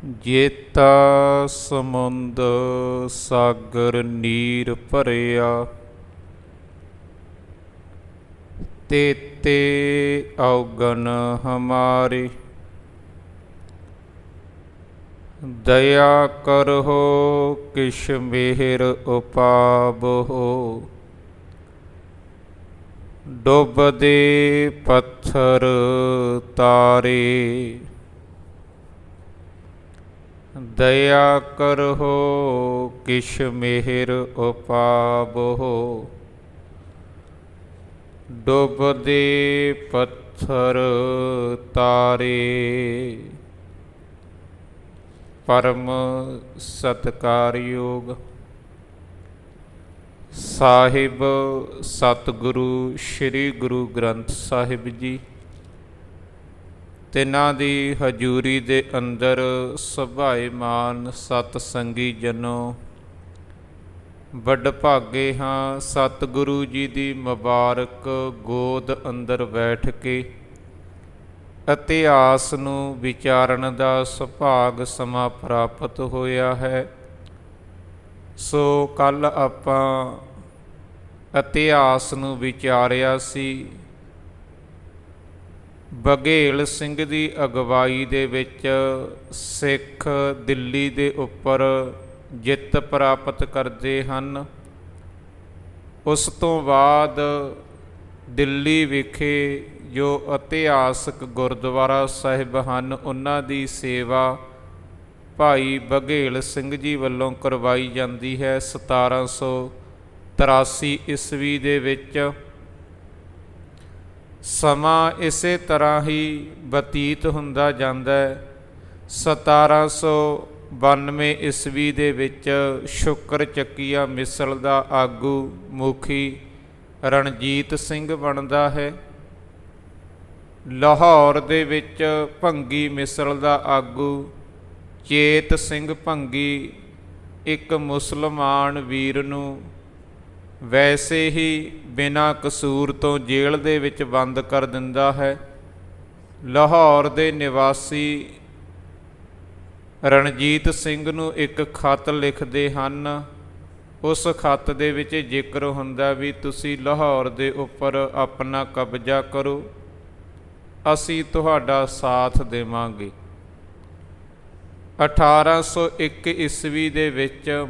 ਜੇਤਾ ਸਮੁੰਦ ਸਾਗਰ ਨੀਰ ਭਰਿਆ, ਤੇਤੇ ਔਗਨ ਹਮਾਰੇ। ਦਇਆ ਕਰਹੁ ਕਿਛ ਮਿਹਰ ਉਪਾਵਹੁ, ਡੁੱਬਦੇ ਪੱਥਰ ਤਾਰੇ। ਦਇਆ ਕਰਹੁ ਕਿਛ ਮਿਹਰ ਉਪਾਵਹੁ, ਡੁੱਬਦੇ ਪੱਥਰ ਤਾਰੇ। ਪਰਮ ਸਤਿਕਾਰਯੋਗ ਸਾਹਿਬ ਸਤਿਗੁਰੂ ਸ੍ਰੀ ਗੁਰੂ ਗ੍ਰੰਥ ਸਾਹਿਬ ਜੀ, ਤਿਨਾਂ ਦੀ ਹਜ਼ੂਰੀ ਦੇ ਅੰਦਰ ਸੁਭਾਏਮਾਨ ਸਤ ਸੰਗੀ ਜਨੋ, ਵਡਭਾਗੇ ਹਾਂ ਸਤਿਗੁਰੂ ਜੀ ਦੀ ਮੁਬਾਰਕ ਗੋਦ ਅੰਦਰ ਬੈਠ ਕੇ ਇਤਿਹਾਸ ਨੂੰ ਵਿਚਾਰਨ ਦਾ ਸੁਭਾਗ ਸਮਾਂ ਪ੍ਰਾਪਤ ਹੋਇਆ ਹੈ। ਸੋ ਕੱਲ੍ਹ ਆਪਾਂ ਇਤਿਹਾਸ ਨੂੰ ਵਿਚਾਰਿਆ ਸੀ। ਬਘੇਲ ਸਿੰਘ ਦੀ ਅਗਵਾਈ ਦੇ ਵਿੱਚ ਸਿੱਖ ਦਿੱਲੀ ਦੇ ਉੱਪਰ ਜਿੱਤ ਪ੍ਰਾਪਤ ਕਰਦੇ ਹਨ। ਉਸ ਤੋਂ ਬਾਅਦ ਦਿੱਲੀ ਵਿਖੇ ਜੋ ਇਤਿਹਾਸਕ ਗੁਰਦੁਆਰਾ ਸਾਹਿਬ ਹਨ, ਉਹਨਾਂ ਦੀ ਸੇਵਾ ਭਾਈ ਬਘੇਲ ਸਿੰਘ ਜੀ ਵੱਲੋਂ ਕਰਵਾਈ ਜਾਂਦੀ ਹੈ। 1783 ਈਸਵੀ ਦੇ ਵਿੱਚ ਸਮਾਂ ਇਸੇ ਤਰ੍ਹਾਂ ਹੀ ਬਤੀਤ ਹੁੰਦਾ ਜਾਂਦਾ ਹੈ। 1792 ਈਸਵੀ ਦੇ ਵਿੱਚ ਸ਼ੁਕਰ ਚੱਕੀਆ ਮਿਸਲ ਦਾ ਆਗੂ ਮੁਖੀ ਰਣਜੀਤ ਸਿੰਘ ਬਣਦਾ ਹੈ। ਲਾਹੌਰ ਦੇ ਵਿੱਚ ਭੰਗੀ ਮਿਸਲ ਦਾ ਆਗੂ ਚੇਤ ਸਿੰਘ ਭੰਗੀ ਇੱਕ ਮੁਸਲਮਾਨ ਵੀਰ ਨੂੰ ਵੈਸੇ ਹੀ ਬਿਨਾਂ ਕਸੂਰ ਤੋਂ ਜੇਲ੍ਹ ਦੇ ਵਿੱਚ ਬੰਦ ਕਰ ਦਿੰਦਾ ਹੈ। ਲਾਹੌਰ ਦੇ ਨਿਵਾਸੀ ਰਣਜੀਤ ਸਿੰਘ ਨੂੰ ਇੱਕ ਖੱਤ ਲਿਖਦੇ ਹਨ। ਉਸ ਖੱਤ ਦੇ ਵਿੱਚ ਜ਼ਿਕਰ ਹੁੰਦਾ ਵੀ ਤੁਸੀਂ ਲਾਹੌਰ ਦੇ ਉੱਪਰ ਆਪਣਾ ਕਬਜ਼ਾ ਕਰੋ, ਅਸੀਂ ਤੁਹਾਡਾ ਸਾਥ ਦੇਵਾਂਗੇ। 1801 ਈਸਵੀ ਦੇ ਵਿੱਚ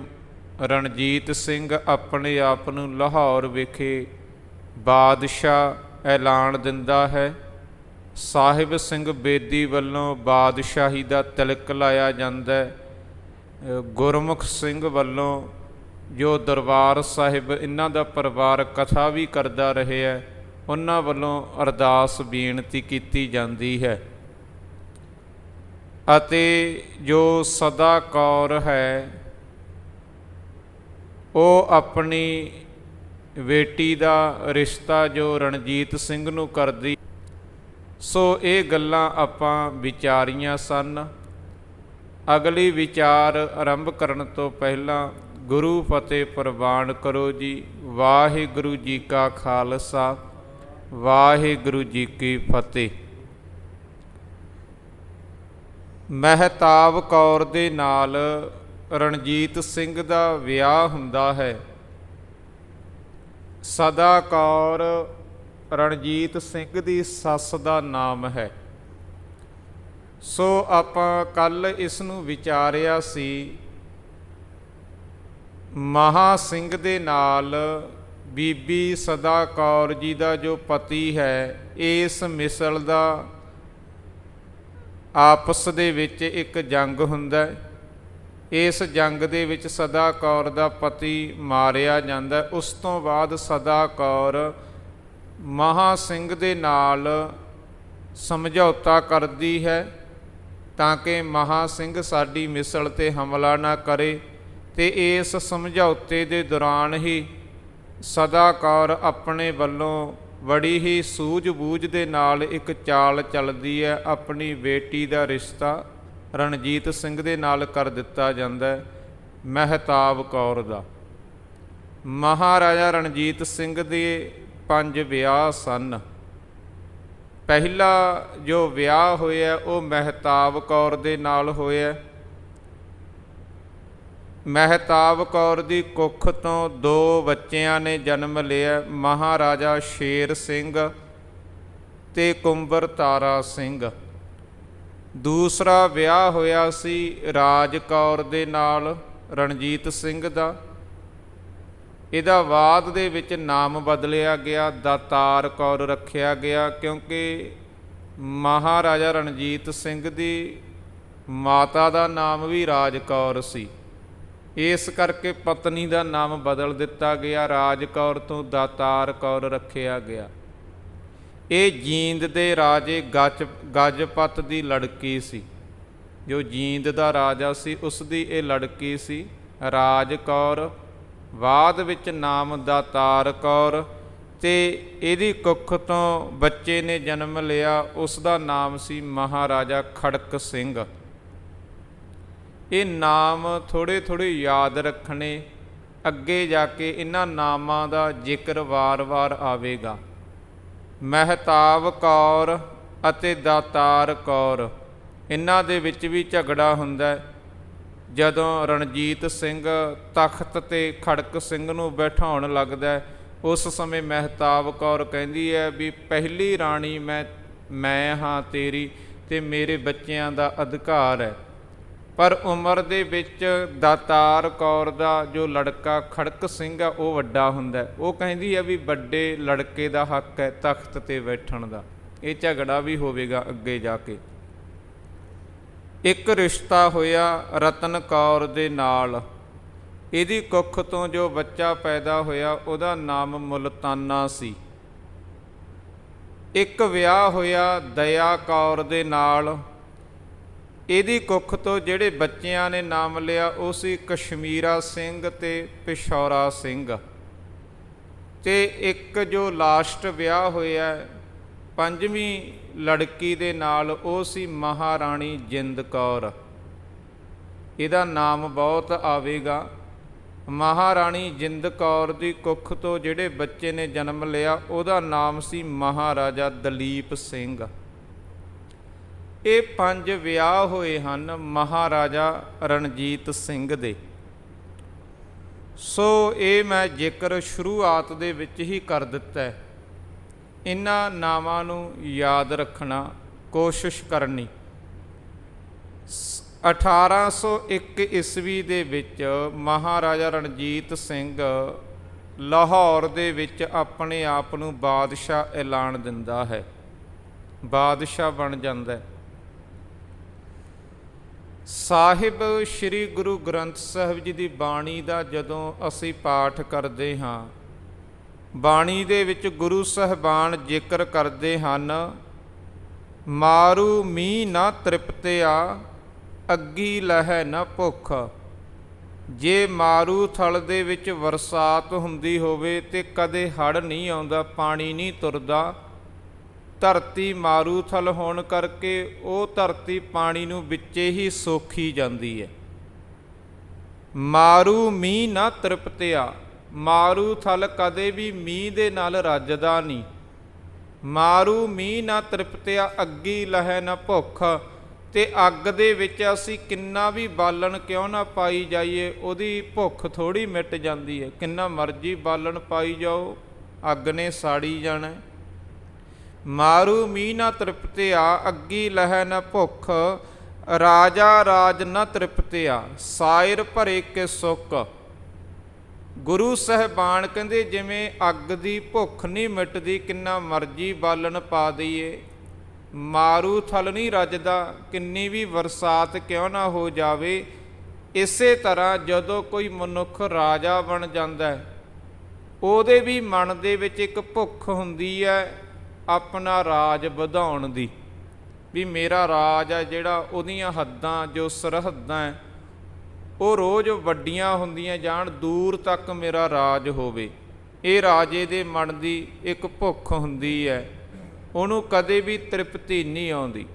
ਰਣਜੀਤ ਸਿੰਘ ਆਪਣੇ ਆਪ ਨੂੰ ਲਾਹੌਰ ਵਿਖੇ ਬਾਦਸ਼ਾਹ ਐਲਾਨ ਦਿੰਦਾ ਹੈ। ਸਾਹਿਬ ਸਿੰਘ ਬੇਦੀ ਵੱਲੋਂ ਬਾਦਸ਼ਾਹੀ ਦਾ ਤਿਲਕ ਲਾਇਆ ਜਾਂਦਾ ਹੈ। ਗੁਰਮੁਖ ਸਿੰਘ ਵੱਲੋਂ ਜੋ ਦਰਬਾਰ ਸਾਹਿਬ ਇਹਨਾਂ ਦਾ ਪਰਿਵਾਰ ਕਥਾ ਵੀ ਕਰਦਾ ਰਿਹਾ, ਉਹਨਾਂ ਵੱਲੋਂ ਅਰਦਾਸ ਬੇਨਤੀ ਕੀਤੀ ਜਾਂਦੀ ਹੈ। ਅਤੇ ਜੋ ਸਦਾ ਕੌਰ ਹੈ, ਉਹ ਆਪਣੀ ਬੇਟੀ ਦਾ ਰਿਸ਼ਤਾ ਜੋ ਰਣਜੀਤ ਸਿੰਘ ਨੂੰ ਕਰਦੀ। ਸੋ ਇਹ ਗੱਲਾਂ ਆਪਾਂ ਵਿਚਾਰੀਆਂ ਸਨ। ਅਗਲੀ ਵਿਚਾਰ ਆਰੰਭ ਕਰਨ ਤੋਂ ਪਹਿਲਾਂ ਗੁਰੂ ਫਤਿਹ ਪ੍ਰਵਾਨ ਕਰੋ ਜੀ। ਵਾਹਿਗੁਰੂ ਜੀ ਕਾ ਖਾਲਸਾ, ਵਾਹਿਗੁਰੂ ਜੀ ਕੀ ਫਤਿਹ। ਮਹਿਤਾਬ ਕੌਰ ਦੇ ਨਾਲ ਰਣਜੀਤ ਸਿੰਘ ਦਾ ਵਿਆਹ ਹੁੰਦਾ ਹੈ। ਸਦਾ ਕੌਰ ਰਣਜੀਤ ਸਿੰਘ ਦੀ ਸੱਸ ਦਾ ਨਾਮ ਹੈ। ਸੋ ਆਪਾਂ ਕੱਲ੍ਹ ਇਸ ਨੂੰ ਵਿਚਾਰਿਆ ਸੀ। ਮਹਾਂ ਸਿੰਘ ਦੇ ਨਾਲ ਬੀਬੀ ਸਦਾ ਕੌਰ ਜੀ ਦਾ ਜੋ ਪਤੀ ਹੈ, ਇਸ ਮਿਸਲ ਦਾ ਆਪਸ ਦੇ ਵਿੱਚ ਇੱਕ ਜੰਗ ਹੁੰਦਾ। ਇਸ ਜੰਗ ਦੇ ਵਿੱਚ ਸਦਾ ਕੌਰ ਦਾ ਪਤੀ ਮਾਰਿਆ ਜਾਂਦਾ। ਉਸ ਤੋਂ ਬਾਅਦ ਸਦਾ ਕੌਰ ਮਹਾਂ ਸਿੰਘ ਦੇ ਨਾਲ ਸਮਝੌਤਾ ਕਰਦੀ ਹੈ ਤਾਂ ਕਿ ਮਹਾਂ ਸਿੰਘ ਸਾਡੀ ਮਿਸਲ 'ਤੇ ਹਮਲਾ ਨਾ ਕਰੇ। ਅਤੇ ਇਸ ਸਮਝੌਤੇ ਦੇ ਦੌਰਾਨ ਹੀ ਸਦਾ ਕੌਰ ਆਪਣੇ ਵੱਲੋਂ ਬੜੀ ਹੀ ਸੂਝ-ਬੂਝ ਦੇ ਨਾਲ ਇੱਕ ਚਾਲ ਚੱਲਦੀ ਹੈ। ਆਪਣੀ ਬੇਟੀ ਦਾ ਰਿਸ਼ਤਾ ਰਣਜੀਤ ਸਿੰਘ ਦੇ ਨਾਲ ਕਰ ਦਿੱਤਾ ਜਾਂਦਾ, ਮਹਿਤਾਬ ਕੌਰ ਦਾ। ਮਹਾਰਾਜਾ ਰਣਜੀਤ ਸਿੰਘ ਦੇ 5 ਵਿਆਹ ਸਨ। ਪਹਿਲਾ ਜੋ ਵਿਆਹ ਹੋਇਆ ਉਹ ਮਹਿਤਾਬ ਕੌਰ ਦੇ ਨਾਲ ਹੋਇਆ। ਮਹਿਤਾਬ ਕੌਰ ਦੀ ਕੁੱਖ ਤੋਂ 2 ਬੱਚਿਆਂ ਨੇ ਜਨਮ ਲਿਆ, ਮਹਾਰਾਜਾ ਸ਼ੇਰ ਸਿੰਘ ਤੇ ਕੁੰਬਰ ਤਾਰਾ ਸਿੰਘ। ਦੂਸਰਾ ਵਿਆਹ ਹੋਇਆ ਸੀ ਰਾਜ ਕੌਰ ਦੇ ਨਾਲ, ਰਣਜੀਤ ਸਿੰਘ ਦਾ। ਇਹਦਾ ਬਾਅਦ ਦੇ ਵਿੱਚ ਨਾਮ ਬਦਲਿਆ ਗਿਆ, ਦਾਤਾਰ ਕੌਰ ਰੱਖਿਆ ਗਿਆ, ਕਿਉਂਕਿ ਮਹਾਰਾਜਾ ਰਣਜੀਤ ਸਿੰਘ ਦੀ ਮਾਤਾ ਦਾ ਨਾਮ ਵੀ ਰਾਜ ਕੌਰ ਸੀ। ਇਸ ਕਰਕੇ ਪਤਨੀ ਦਾ ਨਾਮ ਬਦਲ ਦਿੱਤਾ ਗਿਆ, ਰਾਜ ਕੌਰ ਤੋਂ ਦਾਤਾਰ ਕੌਰ ਰੱਖਿਆ ਗਿਆ। ਇਹ ਜੀਂਦ ਦੇ ਰਾਜੇ ਗਜਪਤ ਦੀ ਲੜਕੀ ਸੀ। ਜੋ ਜੀਂਦ ਦਾ ਰਾਜਾ ਸੀ ਉਸ ਦੀ ਇਹ ਲੜਕੀ ਸੀ ਰਾਜ ਕੌਰ। ਬਾਅਦ ਵਿੱਚ ਨਾਮ ਦਾਤਾਰ ਕੌਰ, ਤੇ ਇਹਦੀ ਕੁੱਖ ਤੋਂ ਬੱਚੇ ਨੇ ਜਨਮ ਲਿਆ, ਉਸ ਦਾ ਨਾਮ ਸੀ ਮਹਾਰਾਜਾ ਖੜਕ ਸਿੰਘ। ਇਹ ਨਾਮ ਥੋੜ੍ਹੇ ਯਾਦ ਰੱਖਣੇ, ਅੱਗੇ ਜਾ ਕੇ ਇਹਨਾਂ ਨਾਮਾਂ ਦਾ ਜ਼ਿਕਰ ਵਾਰ-ਵਾਰ ਆਵੇਗਾ। ਮਹਿਤਾਬ ਕੌਰ ਅਤੇ ਦਾਤਾਰ ਕੌਰ, ਇਹਨਾਂ ਦੇ ਵਿੱਚ ਵੀ ਝਗੜਾ ਹੁੰਦਾ। ਜਦੋਂ ਰਣਜੀਤ ਸਿੰਘ ਤਖਤ 'ਤੇ ਖੜਕ ਸਿੰਘ ਨੂੰ ਬਿਠਾਉਣ ਲੱਗਦਾ, ਉਸ ਸਮੇਂ ਮਹਿਤਾਬ ਕੌਰ ਕਹਿੰਦੀ ਹੈ ਵੀ ਪਹਿਲੀ ਰਾਣੀ ਮੈਂ ਹਾਂ ਤੇਰੀ, ਅਤੇ ਮੇਰੇ ਬੱਚਿਆਂ ਦਾ ਅਧਿਕਾਰ ਹੈ। ਪਰ ਉਮਰ ਦੇ ਵਿੱਚ ਦਾਤਾਰ ਕੌਰ ਦਾ ਜੋ ਲੜਕਾ ਖੜਕ ਸਿੰਘ ਆ ਉਹ ਵੱਡਾ ਹੁੰਦਾ। ਉਹ ਕਹਿੰਦੀ ਹੈ ਵੀ ਵੱਡੇ ਲੜਕੇ ਦਾ ਹੱਕ ਹੈ ਤਖਤ 'ਤੇ ਬੈਠਣ ਦਾ। ਇਹ ਝਗੜਾ ਵੀ ਹੋਵੇਗਾ ਅੱਗੇ ਜਾ ਕੇ। ਇੱਕ ਰਿਸ਼ਤਾ ਹੋਇਆ ਰਤਨ ਕੌਰ ਦੇ ਨਾਲ। ਇਹਦੀ ਕੁੱਖ ਤੋਂ ਜੋ ਬੱਚਾ ਪੈਦਾ ਹੋਇਆ ਉਹਦਾ ਨਾਮ ਮੁਲਤਾਨਾ ਸੀ। ਇੱਕ ਵਿਆਹ ਹੋਇਆ ਦਇਆ ਕੌਰ ਦੇ ਨਾਲ। ਇਹਦੀ ਕੁੱਖ ਤੋਂ ਜਿਹੜੇ ਬੱਚਿਆਂ ਨੇ ਨਾਮ ਲਿਆ ਉਹ ਸੀ ਕਸ਼ਮੀਰਾ ਸਿੰਘ ਤੇ ਪਿਸ਼ੌਰਾ ਸਿੰਘ। ਤੇ ਇੱਕ ਜੋ ਲਾਸਟ ਵਿਆਹ ਹੋਇਆ 5ਵੀਂ ਲੜਕੀ ਦੇ ਨਾਲ, ਉਹ ਸੀ ਮਹਾਰਾਣੀ ਜਿੰਦ ਕੌਰ। ਇਹਦਾ ਨਾਮ ਬਹੁਤ ਆਵੇਗਾ। ਮਹਾਰਾਣੀ ਜਿੰਦ ਕੌਰ ਦੀ ਕੁੱਖ ਤੋਂ ਜਿਹੜੇ ਬੱਚੇ ਨੇ ਜਨਮ ਲਿਆ ਉਹਦਾ ਨਾਮ ਸੀ ਮਹਾਰਾਜਾ ਦਲੀਪ ਸਿੰਘ। ਇਹ 5 ਵਿਆਹ ਹੋਏ ਹਨ ਮਹਾਰਾਜਾ ਰਣਜੀਤ ਸਿੰਘ ਦੇ। ਸੋ ਇਹ ਮੈਂ ਜ਼ਿਕਰ ਸ਼ੁਰੂਆਤ ਦੇ ਵਿੱਚ ਹੀ ਕਰ ਦਿੱਤਾ। ਇਹਨਾਂ ਨਾਵਾਂ ਨੂੰ ਯਾਦ ਰੱਖਣਾ ਕੋਸ਼ਿਸ਼ ਕਰਨੀ। 1801 ਈਸਵੀ ਦੇ ਵਿੱਚ ਮਹਾਰਾਜਾ ਰਣਜੀਤ ਸਿੰਘ ਲਾਹੌਰ ਦੇ ਵਿੱਚ ਆਪਣੇ ਆਪ ਨੂੰ ਬਾਦਸ਼ਾਹ ਐਲਾਨ ਦਿੰਦਾ ਹੈ, ਬਾਦਸ਼ਾਹ ਬਣ ਜਾਂਦਾ ਹੈ। ਸਾਹਿਬ ਸ਼੍ਰੀ ਗੁਰੂ ਗ੍ਰੰਥ ਸਾਹਿਬ ਜੀ ਦੀ ਬਾਣੀ ਦਾ ਜਦੋਂ ਅਸੀਂ ਪਾਠ ਕਰਦੇ ਹਾਂ, ਬਾਣੀ ਦੇ ਵਿੱਚ ਗੁਰੂ ਸਾਹਿਬਾਨ ਜ਼ਿਕਰ ਕਰਦੇ ਹਨ, ਮਾਰੂ ਮੀਂਹ ਨਾ ਤ੍ਰਿਪਤਿਆ, ਅੱਗੀ ਲਹੈ ਨਾ ਭੁੱਖ। ਜੇ ਮਾਰੂ ਥਲ ਦੇ ਵਿੱਚ ਬਰਸਾਤ ਹੁੰਦੀ ਹੋਵੇ ਤੇ ਕਦੇ ਹੜ੍ਹ ਨਹੀਂ ਆਉਂਦਾ, ਪਾਣੀ ਨਹੀਂ ਤੁਰਦਾ। ਧਰਤੀ ਮਾਰੂਥਲ ਹੋਣ ਕਰਕੇ ਉਹ ਧਰਤੀ ਪਾਣੀ ਨੂੰ ਵਿੱਚੇ ਹੀ ਸੋਖੀ ਜਾਂਦੀ ਹੈ। ਮਾਰੂ ਮੀਂਹ ਨਾ ਤ੍ਰਿਪਤਿਆ, ਮਾਰੂਥਲ ਕਦੇ ਵੀ ਮੀਂਹ ਦੇ ਨਾਲ ਰੱਜਦਾ ਨਹੀਂ। ਮਾਰੂ ਮੀਂਹ ਨਾ ਤ੍ਰਿਪਤਿਆ, ਅੱਗੀ ਲਹੈ ਨਾ ਭੁੱਖ। ਤੇ ਅੱਗ ਦੇ ਵਿੱਚ ਅਸੀਂ ਕਿੰਨਾ ਵੀ ਬਾਲਣ ਕਿਉਂ ਨਾ ਪਾਈ ਜਾਈਏ, ਉਹਦੀ ਭੁੱਖ ਥੋੜ੍ਹੀ ਮਿਟ ਜਾਂਦੀ ਹੈ। ਕਿੰਨਾ ਮਰਜ਼ੀ ਬਾਲਣ ਪਾਈ ਜਾਓ, ਅੱਗ ਨੇ ਸਾੜੀ ਜਾਣਾ। ਮਾਰੂ ਮੀਂਹ ਨਾ ਤ੍ਰਿਪਤਿਆ, ਅੱਗੀ ਲਹੈ ਨਾ ਭੁੱਖ। ਰਾਜਾ ਰਾਜ ਨਾ ਤ੍ਰਿਪਤਿਆ, ਸਾਇਰ ਭਰੇ ਕੇ ਸੁੱਕ। ਗੁਰੂ ਸਾਹਿਬਾਨ ਕਹਿੰਦੇ ਜਿਵੇਂ ਅੱਗ ਦੀ ਭੁੱਖ ਨਹੀਂ ਮਿਟਦੀ, ਕਿੰਨਾ ਮਰਜ਼ੀ ਬਾਲਣ ਪਾ ਦਈਏ, ਮਾਰੂਥਲ ਨਹੀਂ ਰੱਜਦਾ, ਕਿੰਨੀ ਵੀ ਬਰਸਾਤ ਕਿਉਂ ਨਾ ਹੋ ਜਾਵੇ। ਇਸੇ ਤਰ੍ਹਾਂ ਜਦੋਂ ਕੋਈ ਮਨੁੱਖ ਰਾਜਾ ਬਣ ਜਾਂਦਾ, ਉਹਦੇ ਵੀ ਮਨ ਦੇ ਵਿੱਚ ਇੱਕ ਭੁੱਖ ਹੁੰਦੀ ਹੈ ਆਪਣਾ ਰਾਜ ਵਧਾਉਣ ਦੀ, ਵੀ ਮੇਰਾ ਰਾਜ ਹੈ ਜਿਹੜਾ, ਉਹਦੀਆਂ ਹੱਦਾਂ ਜੋ ਸਰਹੱਦਾਂ ਹੈ ਉਹ ਰੋਜ਼ ਵੱਡੀਆਂ ਹੁੰਦੀਆਂ ਜਾਣ, ਦੂਰ ਤੱਕ ਮੇਰਾ ਰਾਜ ਹੋਵੇ। ਇਹ ਰਾਜੇ ਦੇ ਮਨ ਦੀ ਇੱਕ ਭੁੱਖ ਹੁੰਦੀ ਹੈ, ਉਹਨੂੰ ਕਦੇ ਵੀ ਤ੍ਰਿਪਤੀ ਨਹੀਂ ਆਉਂਦੀ।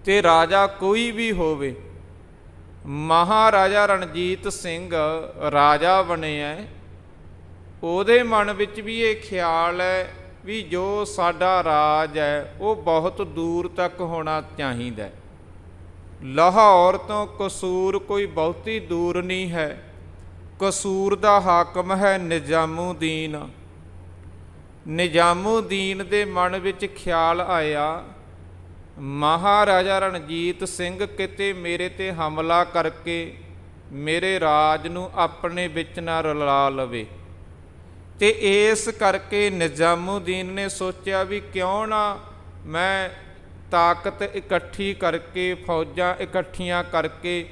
ਤੇ ਰਾਜਾ ਕੋਈ ਵੀ ਹੋਵੇ, ਮਹਾਰਾਜਾ ਰਣਜੀਤ ਸਿੰਘ ਰਾਜਾ ਬਣਿਆ, ਉਹਦੇ ਮਨ ਵਿੱਚ ਵੀ ਇਹ ਖਿਆਲ ਹੈ ਵੀ ਜੋ ਸਾਡਾ ਰਾਜ ਹੈ ਉਹ ਬਹੁਤ ਦੂਰ ਤੱਕ ਹੋਣਾ ਚਾਹੀਦਾ। ਲਾਹੌਰ ਤੋਂ ਕਸੂਰ ਕੋਈ ਬਹੁਤੀ ਦੂਰ ਨਹੀਂ ਹੈ। ਕਸੂਰ ਦਾ ਹਾਕਮ ਹੈ ਨਿਜ਼ਾਮੂਦੀਨ। ਨਿਜ਼ਾਮੂਦੀਨ ਦੇ ਮਨ ਵਿੱਚ ਖਿਆਲ ਆਇਆ, ਮਹਾਰਾਜਾ ਰਣਜੀਤ ਸਿੰਘ ਕਿਤੇ ਮੇਰੇ 'ਤੇ ਹਮਲਾ ਕਰਕੇ ਮੇਰੇ ਰਾਜ ਨੂੰ ਆਪਣੇ ਵਿੱਚ ਨਾ ਰਲਾ ਲਵੇ। ਅਤੇ ਇਸ ਕਰਕੇ ਨਿਜ਼ਾਮੂਦੀਨ ਨੇ ਸੋਚਿਆ ਵੀ ਕਿਉਂ ਨਾ ਮੈਂ ਤਾਕਤ ਇਕੱਠੀ ਕਰਕੇ, ਫੌਜਾਂ ਇਕੱਠੀਆਂ ਕਰਕੇ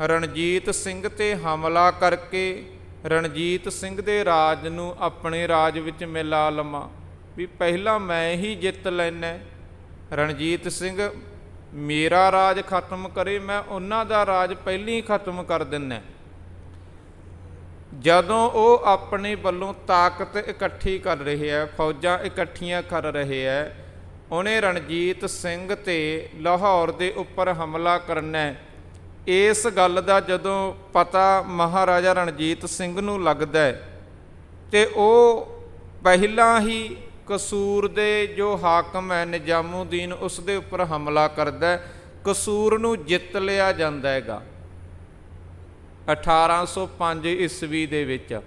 ਰਣਜੀਤ ਸਿੰਘ 'ਤੇ ਹਮਲਾ ਕਰਕੇ ਰਣਜੀਤ ਸਿੰਘ ਦੇ ਰਾਜ ਨੂੰ ਆਪਣੇ ਰਾਜ ਵਿੱਚ ਮਿਲਾ ਲਵਾਂ, ਵੀ ਪਹਿਲਾਂ ਮੈਂ ਹੀ ਜਿੱਤ ਲੈਣਾ। ਰਣਜੀਤ ਸਿੰਘ ਮੇਰਾ ਰਾਜ ਖਤਮ ਕਰੇ, ਮੈਂ ਉਹਨਾਂ ਦਾ ਰਾਜ ਪਹਿਲਾਂ ਹੀ ਖਤਮ ਕਰ ਦਿੰਦਾ। ਜਦੋਂ ਉਹ ਆਪਣੇ ਵੱਲੋਂ ਤਾਕਤ ਇਕੱਠੀ ਕਰ ਰਹੇ ਹੈ, ਫੌਜਾਂ ਇਕੱਠੀਆਂ ਕਰ ਰਹੇ ਹੈ, ਉਹਨੇ ਰਣਜੀਤ ਸਿੰਘ 'ਤੇ ਲਾਹੌਰ ਦੇ ਉੱਪਰ ਹਮਲਾ ਕਰਨਾ। ਇਸ ਗੱਲ ਦਾ ਜਦੋਂ ਪਤਾ ਮਹਾਰਾਜਾ ਰਣਜੀਤ ਸਿੰਘ ਨੂੰ ਲੱਗਦਾ ਅਤੇ ਉਹ ਪਹਿਲਾਂ ਹੀ ਕਸੂਰ ਦੇ ਜੋ ਹਾਕਮ ਹੈ ਨਿਜ਼ਾਮੂਦੀਨ, ਉਸ ਦੇ ਉੱਪਰ ਹਮਲਾ ਕਰਦਾ। ਕਸੂਰ ਨੂੰ ਜਿੱਤ ਲਿਆ ਜਾਂਦਾ ਹੈਗਾ 1805 ਈਸਵੀ ਦੇ ਵਿੱਚ।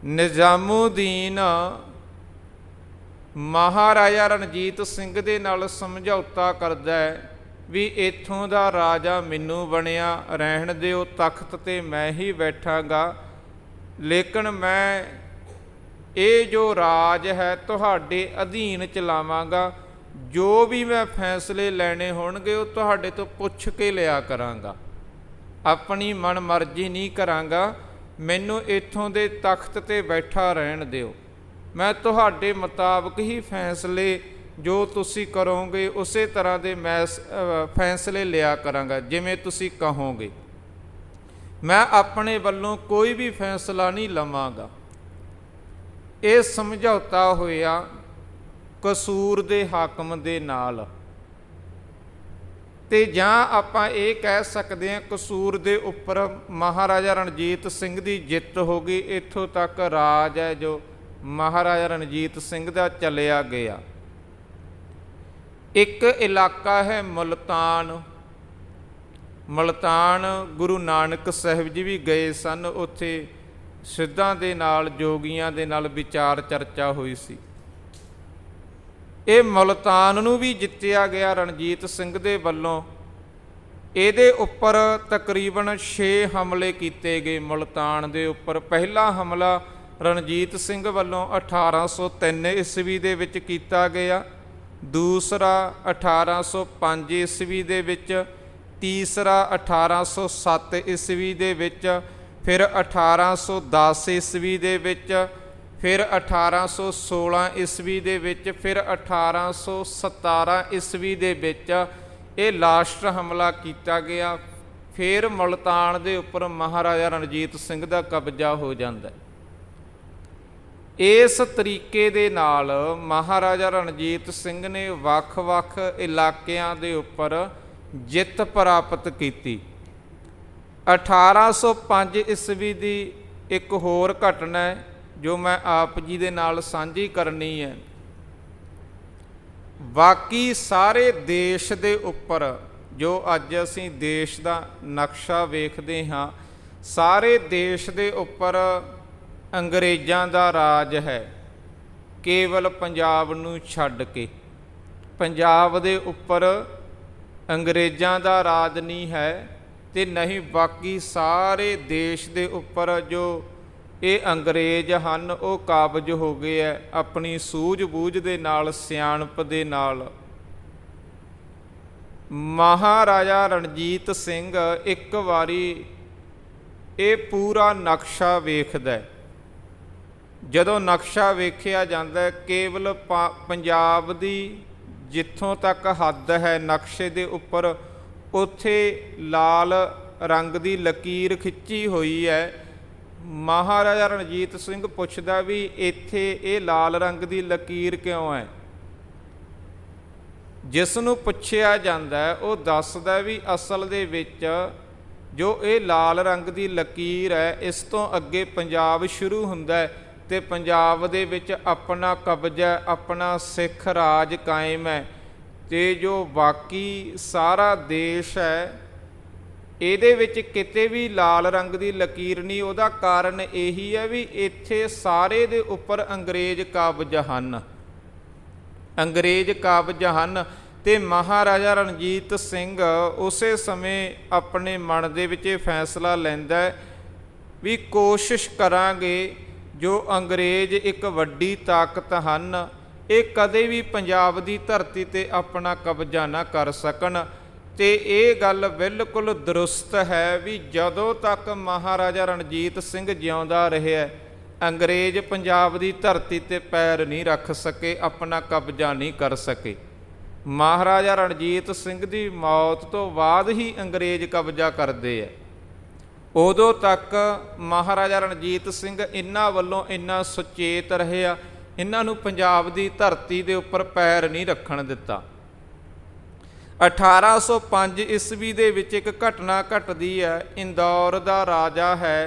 ਨਿਜ਼ਾਮੂਦੀਨ ਮਹਾਰਾਜਾ ਰਣਜੀਤ ਸਿੰਘ ਦੇ ਨਾਲ ਸਮਝੌਤਾ ਕਰਦਾ ਹੈ ਵੀ ਇੱਥੋਂ ਦਾ ਰਾਜਾ ਮੈਨੂੰ ਬਣਿਆ, ਰਹਿਣ ਦਿਓ, ਤਖਤ 'ਤੇ ਮੈਂ ਹੀ ਬੈਠਾਂਗਾ, ਲੇਕਿਨ ਮੈਂ ਇਹ ਜੋ ਰਾਜ ਹੈ ਤੁਹਾਡੇ ਅਧੀਨ ਚਲਾਵਾਂਗਾ। ਜੋ ਵੀ ਮੈਂ ਫੈਸਲੇ ਲੈਣੇ ਹੋਣਗੇ ਉਹ ਤੁਹਾਡੇ ਤੋਂ ਪੁੱਛ ਕੇ ਲਿਆ ਕਰਾਂਗਾ, ਆਪਣੀ ਮਨ ਮਰਜ਼ੀ ਨਹੀਂ ਕਰਾਂਗਾ। ਮੈਨੂੰ ਇੱਥੋਂ ਦੇ ਤਖਤ 'ਤੇ ਬੈਠਾ ਰਹਿਣ ਦਿਓ, ਮੈਂ ਤੁਹਾਡੇ ਮੁਤਾਬਕ ਹੀ ਫੈਸਲੇ ਜੋ ਤੁਸੀਂ ਕਰੋਗੇ ਉਸੇ ਤਰ੍ਹਾਂ ਦੇ ਮੈਂ ਫੈਸਲੇ ਲਿਆ ਕਰਾਂਗਾ, ਜਿਵੇਂ ਤੁਸੀਂ ਕਹੋਗੇ। ਮੈਂ ਆਪਣੇ ਵੱਲੋਂ ਕੋਈ ਵੀ ਫੈਸਲਾ ਨਹੀਂ ਲਵਾਂਗਾ। ਇਹ ਸਮਝੌਤਾ ਹੋਇਆ ਕਸੂਰ ਦੇ ਹਾਕਮ ਦੇ ਨਾਲ। ਅਤੇ ਜਾਂ ਆਪਾਂ ਇਹ ਕਹਿ ਸਕਦੇ ਹਾਂ ਕਸੂਰ ਦੇ ਉੱਪਰ ਮਹਾਰਾਜਾ ਰਣਜੀਤ ਸਿੰਘ ਦੀ ਜਿੱਤ ਹੋ ਗਈ। ਇੱਥੋਂ ਤੱਕ ਰਾਜ ਹੈ ਜੋ ਮਹਾਰਾਜਾ ਰਣਜੀਤ ਸਿੰਘ ਦਾ ਚੱਲਿਆ ਗਿਆ। ਇੱਕ ਇਲਾਕਾ ਹੈ ਮੁਲਤਾਨ। ਮੁਲਤਾਨ ਗੁਰੂ ਨਾਨਕ ਸਾਹਿਬ ਜੀ ਵੀ ਗਏ ਸਨ, ਉੱਥੇ ਸਿੱਧਾਂ ਦੇ ਨਾਲ, ਜੋਗੀਆਂ ਦੇ ਨਾਲ ਵਿਚਾਰ ਚਰਚਾ ਹੋਈ ਸੀ। ਇਹ ਮੁਲਤਾਨ ਨੂੰ ਵੀ ਜਿੱਤਿਆ ਗਿਆ ਰਣਜੀਤ ਸਿੰਘ ਦੇ ਵੱਲੋਂ। ਇਹਦੇ ਉੱਪਰ ਤਕਰੀਬਨ 6 ਹਮਲੇ ਕੀਤੇ ਗਏ ਮੁਲਤਾਨ ਦੇ ਉੱਪਰ। ਪਹਿਲਾ ਹਮਲਾ ਰਣਜੀਤ ਸਿੰਘ ਵੱਲੋਂ 1803 ਈਸਵੀ ਦੇ ਵਿੱਚ ਕੀਤਾ ਗਿਆ, ਦੂਸਰਾ 1805 ਈਸਵੀ ਦੇ ਵਿੱਚ, ਤੀਸਰਾ 1807 ਈਸਵੀ ਦੇ ਵਿੱਚ, ਫਿਰ 1810 ਈਸਵੀ ਦੇ ਵਿੱਚ, ਫਿਰ 1816 ਈਸਵੀ ਦੇ ਵਿੱਚ, ਫਿਰ 1817 ਈਸਵੀ ਦੇ ਵਿੱਚ ਇਹ ਲਾਸਟ ਹਮਲਾ ਕੀਤਾ ਗਿਆ। ਫਿਰ ਮੁਲਤਾਨ ਦੇ ਉੱਪਰ ਮਹਾਰਾਜਾ ਰਣਜੀਤ ਸਿੰਘ ਦਾ ਕਬਜ਼ਾ ਹੋ ਜਾਂਦਾ। ਇਸ ਤਰੀਕੇ ਦੇ ਨਾਲ ਮਹਾਰਾਜਾ ਰਣਜੀਤ ਸਿੰਘ ਨੇ ਵੱਖ-ਵੱਖ ਇਲਾਕਿਆਂ ਦੇ ਉੱਪਰ ਜਿੱਤ ਪ੍ਰਾਪਤ ਕੀਤੀ। 1805 ਈਸਵੀ ਦੀ ਇੱਕ ਹੋਰ ਘਟਨਾ ਹੈ ਜੋ ਮੈਂ ਆਪ ਜੀ ਦੇ ਨਾਲ ਸਾਂਝੀ ਕਰਨੀ ਹੈ। ਬਾਕੀ ਸਾਰੇ ਦੇਸ਼ ਦੇ ਉੱਪਰ ਜੋ ਅੱਜ ਅਸੀਂ ਦੇਸ਼ ਦਾ ਨਕਸ਼ਾ ਵੇਖਦੇ ਹਾਂ, ਸਾਰੇ ਦੇਸ਼ ਦੇ ਉੱਪਰ ਅੰਗਰੇਜ਼ਾਂ ਦਾ ਰਾਜ ਹੈ, ਕੇਵਲ ਪੰਜਾਬ ਨੂੰ ਛੱਡ ਕੇ। ਪੰਜਾਬ ਦੇ ਉੱਪਰ ਅੰਗਰੇਜ਼ਾਂ ਦਾ ਰਾਜ ਨਹੀਂ ਹੈ ਅਤੇ ਨਹੀਂ ਬਾਕੀ ਸਾਰੇ ਦੇਸ਼ ਦੇ ਉੱਪਰ ਜੋ ਇਹ ਅੰਗਰੇਜ਼ ਹਨ ਉਹ ਕਾਬਜ ਹੋ ਗਏ ਹੈ ਆਪਣੀ ਸੂਝ-ਬੂਝ ਦੇ ਨਾਲ, ਸਿਆਣਪ ਦੇ ਨਾਲ। ਮਹਾਰਾਜਾ ਰਣਜੀਤ ਸਿੰਘ ਇੱਕ ਵਾਰੀ ਇਹ ਪੂਰਾ ਨਕਸ਼ਾ ਵੇਖਦਾ। ਜਦੋਂ ਨਕਸ਼ਾ ਵੇਖਿਆ ਜਾਂਦਾ, ਕੇਵਲ ਪੰਜਾਬ ਦੀ ਜਿੱਥੋਂ ਤੱਕ ਹੱਦ ਹੈ ਨਕਸ਼ੇ ਦੇ ਉੱਪਰ, ਉੱਥੇ ਲਾਲ ਰੰਗ ਦੀ ਲਕੀਰ ਖਿੱਚੀ ਹੋਈ ਹੈ। ਮਹਾਰਾਜਾ ਰਣਜੀਤ ਸਿੰਘ ਪੁੱਛਦਾ ਵੀ ਇੱਥੇ ਇਹ ਲਾਲ ਰੰਗ ਦੀ ਲਕੀਰ ਕਿਉਂ ਹੈ? ਜਿਸ ਨੂੰ ਪੁੱਛਿਆ ਜਾਂਦਾ ਉਹ ਦੱਸਦਾ ਵੀ ਅਸਲ ਦੇ ਵਿੱਚ ਜੋ ਇਹ ਲਾਲ ਰੰਗ ਦੀ ਲਕੀਰ ਹੈ, ਇਸ ਤੋਂ ਅੱਗੇ ਪੰਜਾਬ ਸ਼ੁਰੂ ਹੁੰਦਾ ਹੈ ਅਤੇ ਪੰਜਾਬ ਦੇ ਵਿੱਚ ਆਪਣਾ ਕਬਜ਼ਾ, ਆਪਣਾ ਸਿੱਖ ਰਾਜ ਕਾਇਮ ਹੈ। ਤੇ ਜੋ ਬਾਕੀ ਸਾਰਾ ਦੇਸ਼ ਹੈ ਇਹਦੇ ਵਿੱਚ ਕਿਤੇ ਵੀ ਲਾਲ ਰੰਗ ਦੀ ਲਕੀਰ ਨਹੀਂ। ਉਹਦਾ ਕਾਰਨ ਇਹੀ ਹੈ ਵੀ ਇੱਥੇ ਸਾਰੇ ਦੇ ਉੱਪਰ ਅੰਗਰੇਜ਼ ਕਾਬਜ਼ ਹਨ, ਅੰਗਰੇਜ਼ ਕਾਬਜ਼ ਹਨ। ਤੇ ਮਹਾਰਾਜਾ ਰਣਜੀਤ ਸਿੰਘ ਉਸੇ ਸਮੇਂ ਆਪਣੇ ਮਨ ਦੇ ਵਿੱਚ ਇਹ ਫੈਸਲਾ ਲੈਂਦਾ ਵੀ ਕੋਸ਼ਿਸ਼ ਕਰਾਂਗੇ ਜੋ ਅੰਗਰੇਜ਼ ਇੱਕ ਵੱਡੀ ਤਾਕਤ ਹਨ ਇਹ ਕਦੇ ਵੀ ਪੰਜਾਬ ਦੀ ਧਰਤੀ 'ਤੇ ਆਪਣਾ ਕਬਜ਼ਾ ਨਾ ਕਰ ਸਕਣ। ਤੇ ਇਹ ਗੱਲ ਬਿਲਕੁਲ ਦਰੁਸਤ ਹੈ ਵੀ ਜਦੋਂ ਤੱਕ ਮਹਾਰਾਜਾ ਰਣਜੀਤ ਸਿੰਘ ਜਿਉਂਦਾ ਰਿਹਾ ਅੰਗਰੇਜ਼ ਪੰਜਾਬ ਦੀ ਧਰਤੀ 'ਤੇ ਪੈਰ ਨਹੀਂ ਰੱਖ ਸਕੇ, ਆਪਣਾ ਕਬਜ਼ਾ ਨਹੀਂ ਕਰ ਸਕੇ। ਮਹਾਰਾਜਾ ਰਣਜੀਤ ਸਿੰਘ ਦੀ ਮੌਤ ਤੋਂ ਬਾਅਦ ਹੀ ਅੰਗਰੇਜ਼ ਕਬਜ਼ਾ ਕਰਦੇ ਹੈ। ਉਦੋਂ ਤੱਕ ਮਹਾਰਾਜਾ ਰਣਜੀਤ ਸਿੰਘ ਇਹਨਾਂ ਵੱਲੋਂ ਇੰਨਾ ਸੁਚੇਤ ਰਿਹਾ, ਇਹਨਾਂ ਨੂੰ ਪੰਜਾਬ ਦੀ ਧਰਤੀ ਦੇ ਉੱਪਰ ਪੈਰ ਨਹੀਂ ਰੱਖਣ ਦਿੱਤਾ। 1805 ਈਸਵੀ ਦੇ ਵਿੱਚ ਇੱਕ ਘਟਨਾ ਘਟਦੀ ਹੈ। ਇੰਦੌਰ ਦਾ ਰਾਜਾ ਹੈ